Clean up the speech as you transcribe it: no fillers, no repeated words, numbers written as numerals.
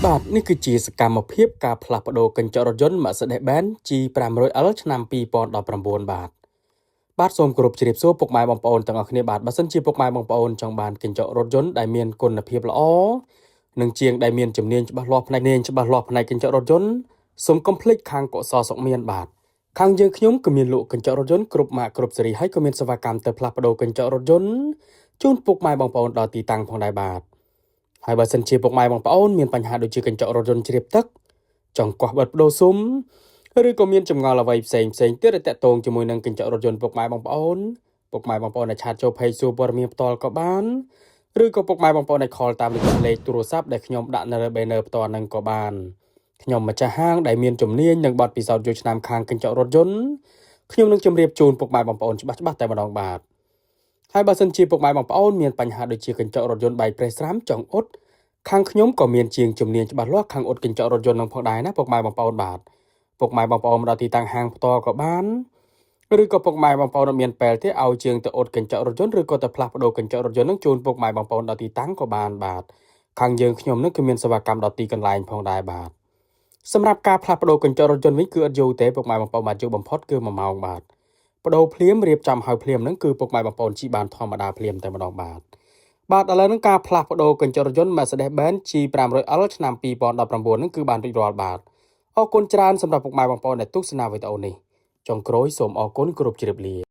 បាទនេះគឺជាសកម្មភាពការផ្លាស់ប្ដូរកញ្ចក់រថយន្ត Mercedes-Benz G500L ឆ្នាំ2019បាទសូមគោរពជម្រាបសួរពុកម៉ែបងប្អូនទាំងអស់គ្នាបាទបើសិនជាពុកម៉ែបងប្អូនចង់បានកញ្ចក់រថយន្តដែលមានគុណភាពល្អនិងជាងដែលមានជំនាញច្បាស់លាស់ផ្នែកកញ្ចក់រថយន្តសូមកុំភ្លេចខាងកុសលសុខមានបាទខាងយើងខ្ញុំក៏មានលក់កញ្ចក់រថយន្តគ្រប់ម៉ាកគ្រប់ស៊េរីហើយក៏មានសេវាកម្មទៅផ្លាស់ប្ដូរកញ្ចក់រថយន្តជូនពុកម៉ែបងប្អូនដល់ទីតាំងផងដែរបាទហើយបើសិនជាពុកម៉ែបងប្អូនមានបញ្ហាដូចជាកញ្ចក់រថយន្តជ្រាបទឹកចង់កោះបិទបដូរស៊ុំឬក៏មានចម្ងល់អ្វីផ្សេងទៀតដែលតាក់ទងជាមួយនឹងកញ្ចក់រថយន្តពុកម៉ែបងប្អូនដែលឆាតចូល page សួរព័ត៌មានផ្ទាល់ក៏បានឬក៏ពុកម៉ែបងប្អូនដែល call តាមលេខទូរស័ព្ទដែលខ្ញុំដាក់នៅលើ banner ផ្ទាល់ហ្នឹងក៏បានខ្ញុំម្ចាស់ហាងដែលមានជំនាញនិងបទពិសោធន៍យូរឆ្នាំខាងកញ្ចក់រថយន្តខ្ញុំនឹងជម្រាបជូនពុកម៉ែបងប្អូនច្បាស់តែម្ដងបាទហើយបើសិនជាពុកម៉ែបងប្អូនមានបញ្ហាដូចជាកញ្ចក់រថយន្តបែកប្រេះស្រាំចង់អ៊ុតខាងខ្ញុំក៏មានជាងជំនាញច្បាស់លាស់ខាងអ៊ុតកញ្ចក់រថយន្តនឹងផងដែរណាពុកម៉ែបងប្អូនបាទពុកម៉ែបងប្អូនមកដល់ទីតាំងហាងផ្ទាល់ក៏បានឬក៏ពុកម៉ែបងប្អូនមានពេលទេឲ្យជាងទៅអ៊ុតកញ្ចក់រថយន្តឬក៏ទៅផ្លាស់ប្ដូរកញ្ចក់រថយន្តនឹងជូនពុកម៉ែបងប្អូនដល់ទីតាំងក៏បានបាទខាងយើងខ្ញុំនឹងគឺមានសេវាកម្មដល់ទីកន្លែងផងដែរបាទសម្រាប់ការផ្លាស់ប្ដូរកញ្ចក់រថយន្តវិញគឺអត់យូរទេពុកម៉ែបងប្អូនបាទយូរបំផុតគឺ1ម៉ោងបាទបដូរភ្លាមរៀបចំឲ្យភ្លាមហ្នឹងគឺពុកម៉ែបងប្អូនជិះបានធម្មតាភ្លាមតែម្ដងបាទឥឡូវហ្នឹងការផ្លាស់ប្ដូរកញ្ចក់រថយន្ត Mercedes-Benz G500L ឆ្នាំ2019ហ្នឹងគឺបានរួចរាល់បាទអរគុណច្រើនសម្រាប់ពុកម៉ែបងប្អូនដែលទស្សនាវីដេអូនេះចុងក្រោយសូមអរគុណគ្រប់ជ្រាបលា